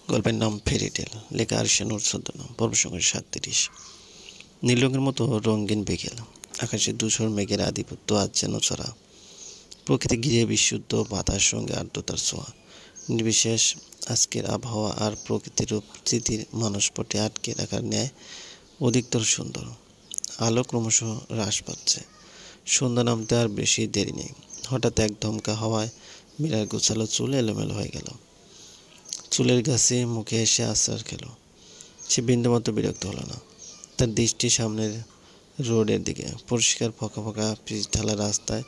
গল্পের নাম ফেরিটেল, লেখা আরশা নূর ছদ্মনাম, পর্ব সংখ্যা 37। নীল রঙের মতো রঙিন বিকেল, আকাশে ধূসর মেঘের আধিপত্য আজ যেন ছড়া। প্রকৃতি ঘিরে বিশুদ্ধ বাতাস সঙ্গে আর্দ্রতার ছোঁয়া। নির্বিশেষ আজকের আবহাওয়া আর প্রকৃতির রূপ স্মৃতির মানসপটে আটকে রাখার ন্যায় অধিকতর সুন্দর। আলো ক্রমশ হ্রাস পাচ্ছে, সন্ধ্যা নামতে আর বেশি দেরি নেই। হঠাৎ এক ধমকা হওয়ায় মীরার গোছালো চুল এলোমেলো হয়ে গেল। চুলের গাছে মুখে এসে আছাড় খেল। সে বিন্দুমাত্র বিরক্ত হলো না। তার দৃষ্টি সামনের রোডের দিকে। পরিষ্কার ফাঁকা ফাঁকা পিচ ঢালা রাস্তায়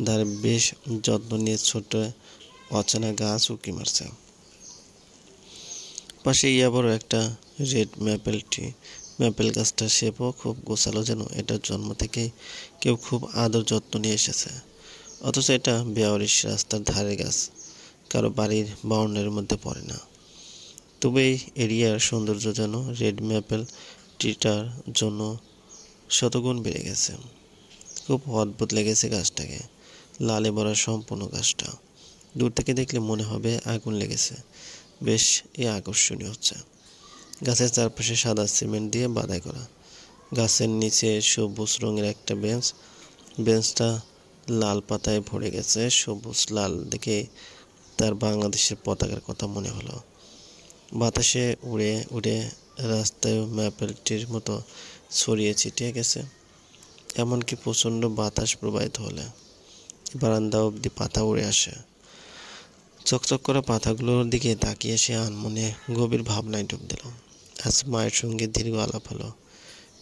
ধারে বেশ যত্ন নিয়ে ছোট অচেনা গাছ উঁকি মারছে। পাশে বড় একটা রেড ম্যাপেল ট্রি। ম্যাপেল গাছটা শেপও খুব গোছালো, যেন এটার জন্ম থেকেই কেউ খুব আদর যত্ন নিয়ে এসেছে। অথচ এটা বেয়ারিশ রাস্তার ধারে গাছ, কারো বাড়ির বাউন্ডারির মধ্যে পড়ে না। তবে এই এরিয়ার সৌন্দর্য যেন রেড ম্যাপেল ট্রিটার জন্য শতগুণ বেড়ে গেছে। খুব অদ্ভুত লেগেছে গাছটাকে, লালে ভরা সম্পূর্ণ গাছটা। দূর থেকে দেখলে মনে হবে আগুন লেগেছে। বেশ আকর্ষণীয় হচ্ছে। গাছের চারপাশে সাদা সিমেন্ট দিয়ে বাঁধাই করা। গাছের নিচে সবুজ রঙের একটা বেঞ্চ। বেঞ্চটা লাল পাতায় ভরে গেছে। সবুজ লাল দেখে তার বাংলাদেশের পতাকার কথা মনে হলো। বাতাসে উড়ে উড়ে রাস্তায় ম্যাপেল ট্রির মতো ছড়িয়ে ছিটিয়ে গেছে। এমনকি প্রচণ্ড বাতাস প্রবাহিত হলে বারান্দা অবধি পাতা উড়ে আসে। চকচক করা পাতাগুলোর দিকে তাকিয়ে সে আনমনে গভীর ভাবনায় ডুব দিল। আজ মায়ের সঙ্গে দীর্ঘ আলাপ হলো।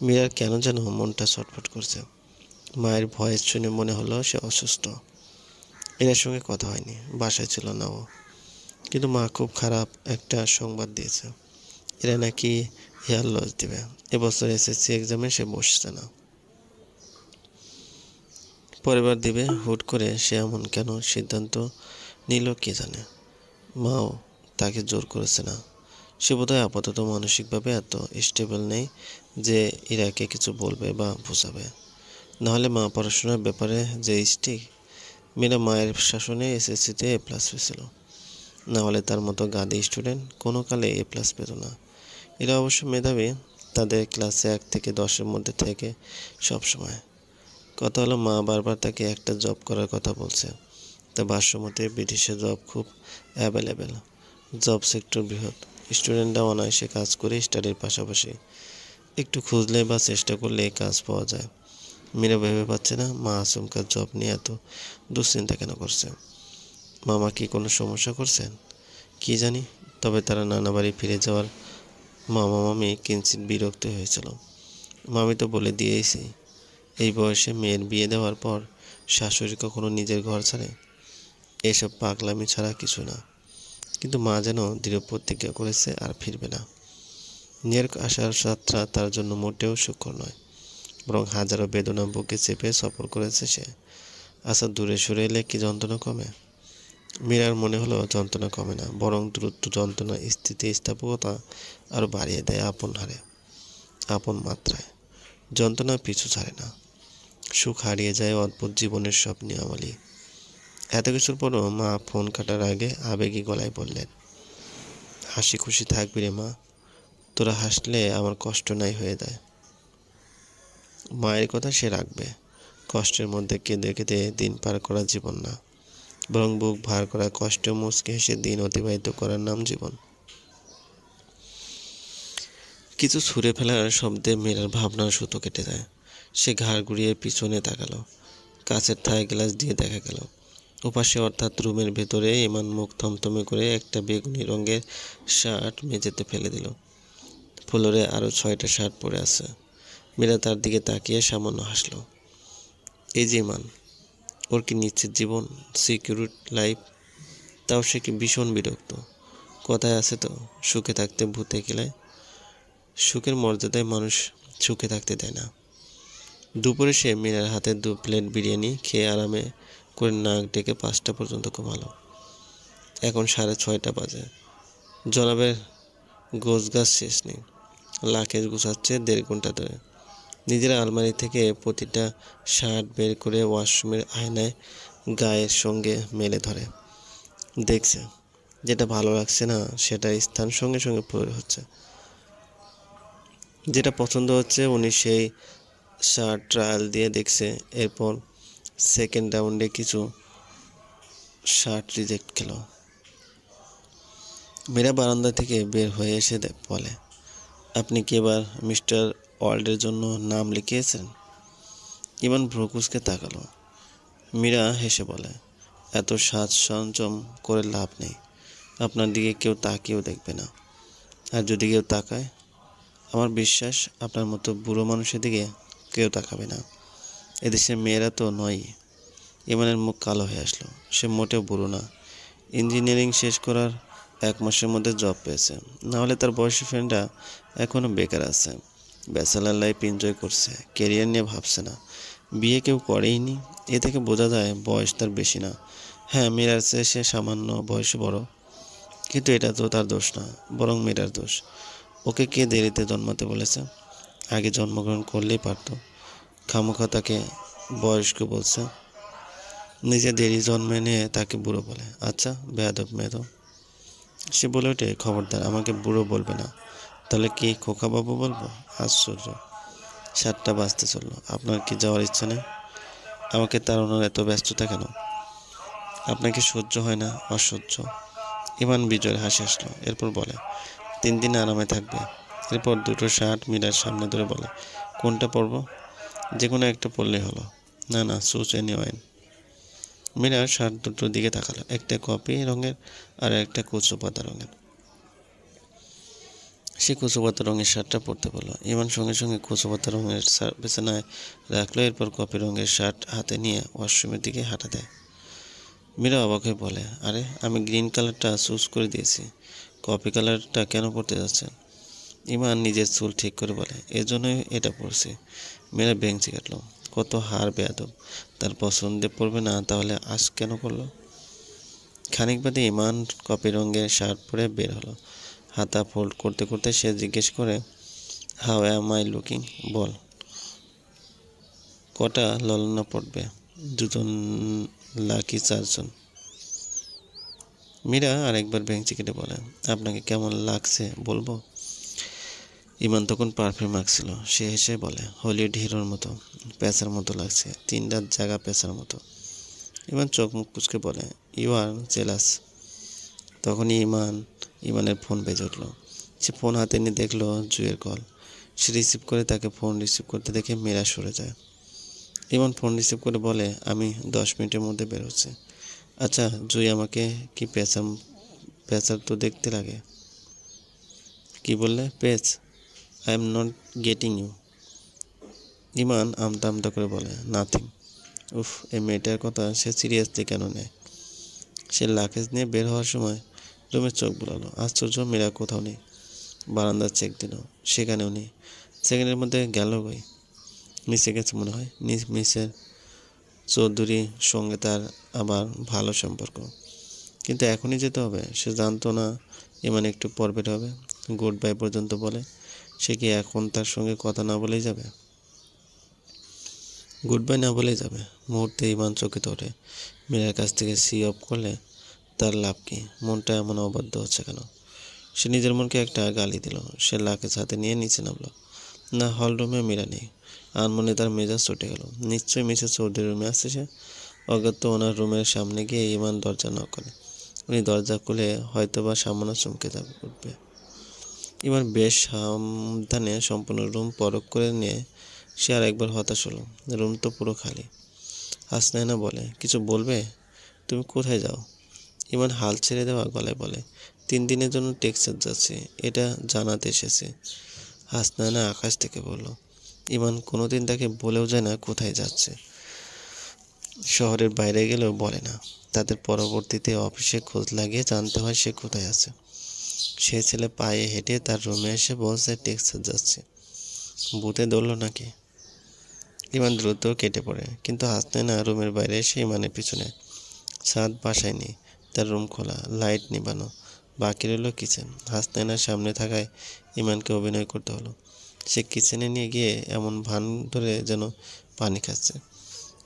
মীরার কেন যেন মনটা ছটফট করছে। মায়ের ভয়েস শুনে মনে হলো সে অসুস্থ। এর সঙ্গে কথা হয়নি, বাসায় ছিল না ও। কিন্তু মা খুব খারাপ একটা সংবাদ দিয়েছে। এরা নাকি হেয়ার লস দেবে। এবছর এসএসসি এক্সামে সে বসছে না, পরেরবার দিবে। হুট করে সে এমন কেন সিদ্ধান্ত নিল কে জানে। মাও তাকে জোর করেছে না। সে বোধহয় আপাতত মানসিকভাবে এত স্টেবল নেই যে ইরাকে কিছু বলবে বা বোঝাবে। নাহলে মা পড়াশোনার ব্যাপারে যে স্টিক। মীরা মায়ের শাসনে এসএসসিতে A+ পেয়েছিল। না হলে তার মতো গাদি স্টুডেন্ট কোনো কালে A+ পেত না। এরা অবশ্য মেধাবী, তাদের ক্লাসে 1 থেকে 10-এর মধ্যে থেকে সবসময়। কথা হলো মা বারবার তাকে একটা জব করার কথা বলছে। তা ভাষ্যমতে ব্রিটিশে জব খুব অ্যাভেলেবেল। জব সেক্টর বৃহৎ। স্টুডেন্টরা অনায়াসে কাজ করে স্টাডির পাশাপাশি একটু খুঁজলে বা চেষ্টা করলে কাজ পাওয়া যায়। মীরা ভেবে পাচ্ছে না মা আচমকা জব নিয়ে এত দুশ্চিন্তা কেন করছে। মামা কি কোনো সমস্যা করছেন কি জানি। তবে তারা নানা বাড়ি ফিরে যাওয়ার মামা মামি কিঞ্চিত বিরক্ত হয়েছিল। মামি তো বলে দিয়েছি এই বয়সে মেয়ের বিয়ে দেওয়ার পর শাশুড়ি কখনো নিজের ঘর ছাড়ে, এসব পাগলামি ছাড়া কিছু না। কিন্তু মা যেন দৃঢ় প্রতিজ্ঞা করেছে আর ফিরবে না। নিয়োগ আসার যাত্রা তার জন্য মোটেও সুখকর নয়, বরং হাজারো বেদনা বুকে চেপে সফর করেছে সে। আচ্ছা, দূরে সরে এলে কি যন্ত্রণা কমে? মীরার মনে হলো যন্ত্রণা কমে না, বরং দ্রুত যন্ত্রণা স্থিতিস্থাপকতা আরও বাড়িয়ে দেয় আপন হারে, আপন মাত্রায়। যন্ত্রণা পিছু ছাড়ে না, সুখ হারিয়ে যায় অদ্ভুত জীবনের সব নিয়মাবলী। এত কিছুর পরও মা ফোন কাটার আগে আবেগী গলায় বললেন, হাসি খুশি থাকবি রে মা, তোরা হাসলে আমার কষ্ট নাই হয়ে যায়। মায়ের কথা সে রাখবে। কষ্টের মধ্যে কেঁদে কেঁদে দিন পার করা জীবন না, বরং বুক ভার করা কষ্টে মুচকে হেসে দিন অতিবাহিত করার নাম জীবন। কিছু ছুঁড়ে ফেলার শব্দে মীরার ভাবনার সুতো কেটে যায়। সে ঘাড় ঘুরিয়ে পিছনে তাকালো। কাছের থায় গ্লাস দিয়ে দেখা গেল ওপাশে, অর্থাৎ রুমের ভেতরে ইমান মুখ থমথমে করে একটা বেগুনি রঙের শার্ট মেঝেতে ফেলে দিল। ফ্লোরে আরও 6টা শার্ট পরে আছে। মীরা তার দিকে তাকিয়ে সামান্য হাসলো। এই যে ইমান, ওর কি নিশ্চিত জীবন, সিকিউর লাইফ? তাও সে কি ভীষণ বিরক্ত। কথায় আছে তো, সুখে থাকতে ভূতে কিলায়। সুখের মর্যাদায় মানুষ সুখে থাকতে দেয় না। দুপুরে সে মীরার হাতে 2 প্লেট বিরিয়ানি খেয়ে আরামে করে নাক ডেকে 5টা পর্যন্ত ঘুমালো। এখন 6:30 বাজে। জনাবের গোছগাছ শেষ নেই। লাকেজ গুছাচ্ছে 1.5 ঘন্টা ধরে। নিজের আলমারি থেকে প্রতিটা শার্ট বের করে ওয়াশরুমের আয়নায় গায়ের সঙ্গে মেলে ধরে দেখছে। যেটা ভালো লাগছে না সেটার স্থান সঙ্গে সঙ্গে পূরণ হচ্ছে। যেটা পছন্দ হচ্ছে উনি সেই শার্ট ট্রায়াল দিয়ে দেখছে। এরপর সেকেন্ড রাউন্ডে কিছু শার্ট রিজেক্ট খেলো। মীরা বারান্দা থেকে বের হয়ে এসে বলে, আপনি কি এবার মিস্টার ওয়ার্ল্ডের জন্য নাম লিখিয়েছেন? ইমান ভ্রুকুচকে তাকালো। মীরা হেসে বলে, এত সাজ সরঞ্জাম করে লাভ নেই, আপনার দিকে কেউ তাকিয়েও দেখবে না। আর যদি কেউ তাকায়, আমার বিশ্বাস আপনার মতো বুড়ো মানুষের দিকে কেউ তাকাবে না। এদেশের মেয়েরা তো নয়ই। ইমানের মুখ কালো হয়ে আসলো। সে মোটেও বুড়ো না। ইঞ্জিনিয়ারিং শেষ করার 1 মাসের মধ্যে জব পেয়েছে। নাহলে তার বয়সী ফ্রেন্ডরা এখনও বেকার আছে, ব্যাচেলার লাইফ এনজয় করছে, কেরিয়ার নিয়ে ভাবছে না। বিয়ে কেউ করেইনি। এ থেকে বোঝা যায় বয়স তার বেশি না। হ্যাঁ, মীরার চেয়ে সে সামান্য বয়সে বড়, কিন্তু এটা তো তার দোষ না, বরং মীরার দোষ। ওকে কে দেরিতে জন্মাতে বলেছে? আগে জন্মগ্রহণ করলেই পারত। খামোখা তাকে বয়স্ক বলছে। নিজে দেরি জন্মে নিয়ে তাকে বুড়ো বলে। আচ্ছা, বেয়াদব মেয়ে। সে বলে ওঠে, খবরদার, আমাকে বুড়ো বলবে না। তাহলে কি খোকাবাবু বলবো? আশ্চর্য। 7টা বাজতে চললো। আপনার কি যাওয়ার ইচ্ছা নেই? আমাকে তাড়ানোর এত ব্যস্ততা কেন? আপনাকে সহ্য হয় না? অসহ্য। ইমান বিজয়ের হাসি আসলো। এরপর বলে, 3 দিন আরামে থাকবে। এরপর দুটো শার্ট মীরার সামনে ধরে বলে, কোনটা পরবো? যে কোনো একটা পরলেই হলো। না না, choose any one. Meera shirt দুটোর দিকে তাকালো। একটা কপি রঙের আর একটা কচু পাতা রঙের। সে কচু পাতা রঙের শার্টটা পরতে বলল। ইমান সঙ্গে সঙ্গে কচু পাতা রঙের শার্ট বিছানায় রাখলো। এরপর কপি রঙের শার্ট হাতে নিয়ে ওয়াশরুমের দিকে হাঁটা দেয়। মীরা অবাক হয়ে বলে, আরে, আমি গ্রিন কালারটা চুজ করে দিয়েছি, কপি কালারটা কেন পরতে যাচ্ছেন? ইমান নিজের চুল ঠিক করে বলে, এজন্যই এটা পরছি। মীরা বেঞ্চি কাটলো। কত হার বেয়াদব! তার পছন্দে পড়বে না তাহলে আজ কেন করলো? খানিক বাদে ইমান কপি রঙের শার্ট পরে বের হলো। হাতা ফোল্ড করতে করতে সে জিজ্ঞেস করে, হাউ অ্যাম আই লুকিং? বল, কটা ললনা পড়বে? 2জন, লাকি 4জন। মীরা আরেকবার ভেঙচি কেটে বলে, আপনাকে কেমন লাগছে বলবো? ইমান তখন পারফিউম মাখছিল। সে হেসে বলে, হলিউড হিরোর মতো, পেঁচার মতো লাগছে, 3 রাত জাগা পেঁচার মতো। ইমান চোখ মুখ কুচকে বলে, ইউ আর জেলাস। তখনই ইমানের ফোন বেজে উঠল। সে ফোন হাতে নিয়ে দেখলো জুয়ের কল। সে রিসিভ করে তাকে ফোন রিসিভ করতে দেখে মীরা সরে যায়। ইমান ফোন রিসিভ করে বলে, আমি 10 মিনিটের মধ্যে বের হচ্ছি। আচ্ছা জুই, আমাকে কি পেঁচার তো দেখতে লাগে। কি বললে? পেঁচ? I am not getting you. Iman আমতা আমতা করে বলে, নাথিং। উফ, এই মেয়েটার কথা সে সিরিয়াসলি কেন নেয়? সে লাকেজ নিয়ে বের হওয়ার সময় রুমে চোখ বুলালো। আশ্চর্য, মীরা কোথাও নেই। বারান্দার চেক দিল, সেখানেও নেই। সেকেন্ডের মধ্যে গেল কই? মিশে গেছে মনে হয়। মিসের চৌধুরীর সঙ্গে তার আবার ভালো সম্পর্ক, কিন্তু এখনই যেতে হবে। সে জানতো না ইমান একটু পর বের হবে, গুড বাই পর্যন্ত বলে। সে কি এখন তার সঙ্গে কথা না বলেই যাবে? গুড বাই না বলেই যাবে। মুহূর্তে ইমান চকিত ওঠে। মীরার কাছ থেকে সি অফ করলে তার লাভ কি? মনটা এমন অবাধ্য হচ্ছে কেন? সে নিজের মনকে একটা গালি দিল। সে লাকেজ হাতে নিয়ে নিচে নামলো। না, হল রুমে মীরা নেই। আনমনে তার মেজাজ চটে গেল। নিশ্চয়ই মিসেস চৌধুরীর রুমে আসছে সে। অগত্য ওনার রুমের সামনে গিয়ে ইমান দরজা নক করে। উনি দরজা খুলে হয়তোবা সামান্য চমকে উঠবে। ইমান বেশ সাবধানে সম্পূর্ণ রুম পরখ করে নিয়ে সে আর একবার হতাশ হলো। রুম তো পুরো খালি। হাসনাইনা বলে, কিছু বলবে? তুমি কোথায় যাও? ইমান হাল ছেড়ে দেওয়া গলায় বলে, 3 দিনের জন্য টেক্সাস যাচ্ছি, এটা জানাতে এসেছি। হাসনাইনা আকাশ থেকে বলল। ইমান কোনোদিন তাকে বলেও যায় না কোথায় যাচ্ছে। শহরের বাইরে গেলেও বলে না। তাদের পরবর্তীতে অফিসে খোঁজ লাগিয়ে জানতে হয় সে কোথায় আছে। সে ছেলে পায়ে হেঁটে তার রুমে এসে বলছে টেক্সাস যাচ্ছে। ভূতে ধরল নাকি? ইমান দ্রুত কেটে পড়ে, কিন্তু হাসনাইনা রুমের বাইরে এসে ইমানের পিছনে। ছাদ বাসায় নেই, তার রুম খোলা, লাইট নিবানো, বাকি রইল কিচেন। হাসনাইনার সামনে থাকায় ইমানকে অভিনয় করতে হলো। সে কিচেনে নিয়ে গিয়ে এমন ভান ধরে যেন পানি খাচ্ছে,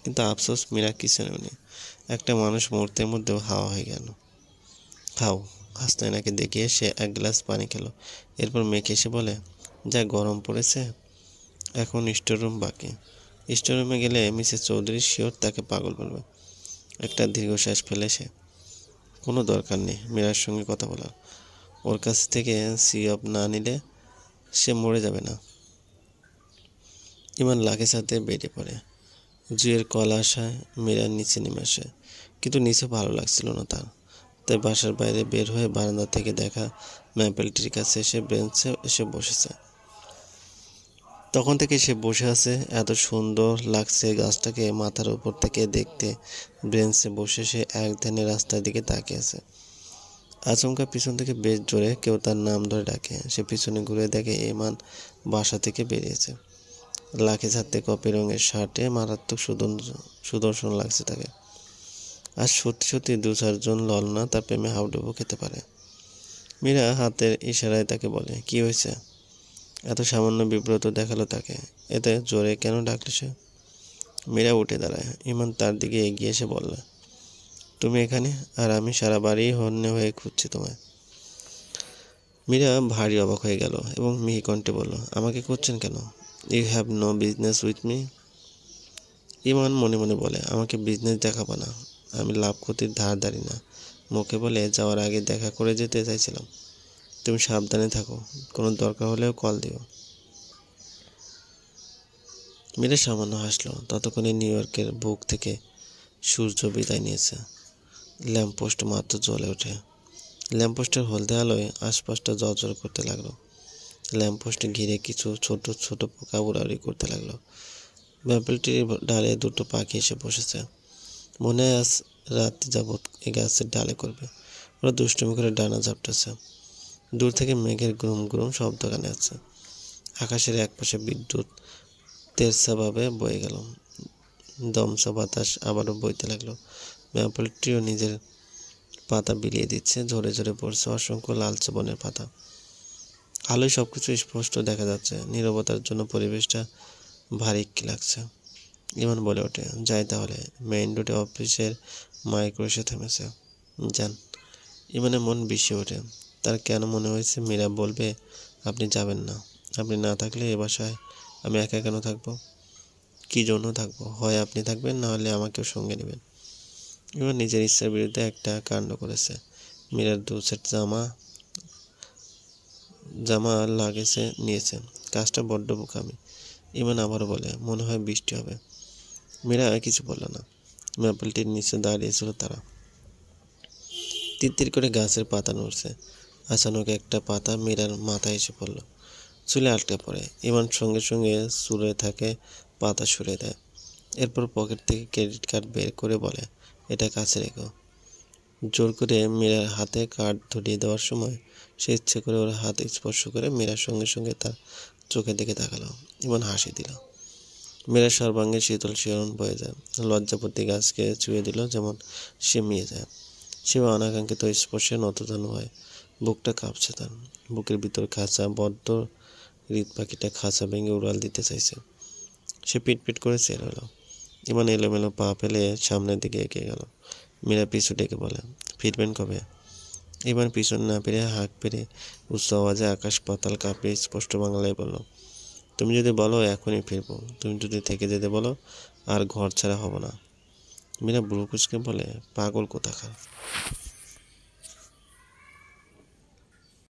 কিন্তু আফসোস মীরা কিচেনেও নেই। একটা মানুষ মুহূর্তের মধ্যেও হাওয়া হয়ে গেল। হাও হাসনাইনাকে দেখিয়ে সে এক গ্লাস পানি খেলো। এরপর মেয়েকে এসে বলে, যা গরম পড়েছে, এখন স্টোররুম বাকি। স্টোররুমে গেলে মিসেস চৌধুরী শিওর তাকে পাগল বলবে। একটা দীর্ঘশ্বাস ফেলে সে, কোনো দরকার নেই মীরার সঙ্গে কথা বলার। ওর কাছ থেকে সিঅপ না নিলে সে মরে যাবে না। ইমান লাগেজ হাতে বেরিয়ে পড়ে। জুয়ের কল আসায় মীরা নিচে নেমে আসে, কিন্তু নিচে ভালো লাগছিল না তার। তাই বাসার বাইরে বের হয়ে বারান্দা থেকে দেখা ম্যাপেলটির কাছে এসে বেঞ্চে এসে বসেছে। তখন থেকে সে বসে আছে, এত সুন্দর লাগছে গাছটাকে মাথার উপর থেকে দেখতে। বেঞ্চে বসে সে এক ধ্যানে রাস্তার দিকে তাকিয়ে আছে। আচমকা পিছন থেকে বেশ জোরে কেউ তার নাম ধরে ডাকে। সে পিছনে ঘুরে দেখে ইমান বাসা থেকে বেরিয়েছে। লাখে ছাড়তে কপি রঙের শার্টে মারাত্মক সুদর্শন লাগছে তাকে। আর সত্যি সত্যি দু চারজন ললনা তার প্রেমে হাউডুবু খেতে পারে। মীরা হাতের ইশারায় তাকে বলে, কি হয়েছে? এত সামান্য বিব্রত দেখালো তাকে, এতে জোরে কেন ডাকলে সে? মীরা উঠে দাঁড়ায়। ইমান তার দিকে এগিয়ে এসে বলল, তুমি এখানে, আর আমি সারা বাড়ি হন্যে হয়ে খুঁজছি তোমায়। মীরা ভারী অবাক হয়ে গেল এবং মিহি কণ্ঠে বলল, আমাকে খুঁজছেন কেন? You have no business with me. Iman মনে মনে বলে, আমাকে বিজনেস দেখাবো না, আমি লাভ ক্ষতির ধারধারি না। মুখে বলে, যাওয়ার আগে দেখা করে যেতে চাইছিলাম। তুমি সাবধানে থাকো, কোনো দরকার হলেও কল দিও। মীরা সামান্য হাসলো। ততক্ষণে নিউ ইয়র্কের বুক থেকে সূর্য বিদায় নিয়েছে। ল্যাম্পপোস্ট মাত্র জ্বলে ওঠে। ল্যাম্পপোস্টের হলদে আলোয় আশপাশটা জ্বলজ্বল করতে লাগলো। ল্যাম্পপোস্টে ঘিরে কিছু ছোট ছোট পোকা উড়াউড়ি করতে লাগলো। ম্যাপেলটির ডালে দুটো পাখি এসে বসেছে। মনে হয় আজ রাত যাবৎ এই গাছের ডালে করবে। ওরা দুষ্টুমি করে ডানা ঝাপটাছে। দূর থেকে মেঘের গ্রুম গ্রুম শব্দ কানে আসছে। আকাশের একপাশে বিদ্যুৎ তেরছাভাবে বয়ে গেল। দমসা বাতাস আবারও বইতে লাগলো। ম্যাপেলটিও নিজের পাতা বিলিয়ে দিচ্ছে। ঝরে ঝরে পড়ছে অসংখ্য লালচে বনের পাতা। আলোয় সবকিছু স্পষ্ট দেখা যাচ্ছে। নীরবতার জন্য পরিবেশটা ভারী কি লাগছে। ইমান বলে ওঠে, যাই তাহলে। মেইন রোডে অফিসের মাইক্রো এসে থেমেছে। যান। ইমানের মন বিষিয়ে ওঠে। তার কেন মনে হয়েছে মীরা বলবে, আপনি যাবেন না। আপনি না থাকলে এ বাসায় আমি একা কেন থাকবো? কী জন্য থাকবো? হয় আপনি থাকবেন, না হলে আমাকেও সঙ্গে নেবেন। ইমান নিজের ইচ্ছার বিরুদ্ধে একটা কাণ্ড করেছে। মীরার দু সেট জামা লাগেছে নিয়েছে। কাজটা বড্ড বোকামি। ইমান আবারও বলে, মনে হয় বৃষ্টি হবে। মীরা কিছু বলল না। ম্যাপেলটির নিচে দাঁড়িয়েছিল তারা। তিত্তির করে গাছের পাতা নড়ছে। আচানক একটা পাতা মীরার মাথায় এসে পড়ল। চুলে আটকে পড়ে। ইমান সঙ্গে সঙ্গে চুলে থাকে পাতা সরিয়ে দেয়। এরপর পকেট থেকে ক্রেডিট কার্ড বের করে বলে, এটা কাছে রেখো। জোর করে মীরার হাতে কার্ড ধরিয়ে দেওয়ার সময় সে ইচ্ছে করে ওর হাত স্পর্শ করে মীরার সঙ্গে সঙ্গে তার চোখের দিকে তাকালো। ইমান হাসি দিল। মীরার সর্বাঙ্গে শীতল শিহরণ বয়ে যায়। লজ্জাপতি গাছকে ছুঁয়ে দিল যেমন সে মিয়ে যায়। সে অনাকাঙ্ক্ষিত স্পর্শে নতজানু হয়। বুকটা কাঁপছে তার। বুকের ভিতর খাঁচা বদ্ধ হৃদ পাখিটা খাঁচা ভেঙে উড়াল দিতে চাইছে। সে পিটপিট করে চেয়ে রইল। ইমান এলোমেলো পা ফেলে সামনের দিকে এগিয়ে গেল। মীরা পিছু ডেকে বলে, ফিরবেন কবে? ইমান পিছন না পেরে হাঁক পেরে উচ্চ আওয়াজে আকাশ পাতাল কাঁপিয়ে স্পষ্ট বাংলায় বলল, তুমি যদি বলো এখনই ফিরবো। তুমি যদি থেকে যেতে বলো আর ঘর ছাড়া হব না। মীরা ভ্রু কুঁচকে বলে, পাগল কোথাকার।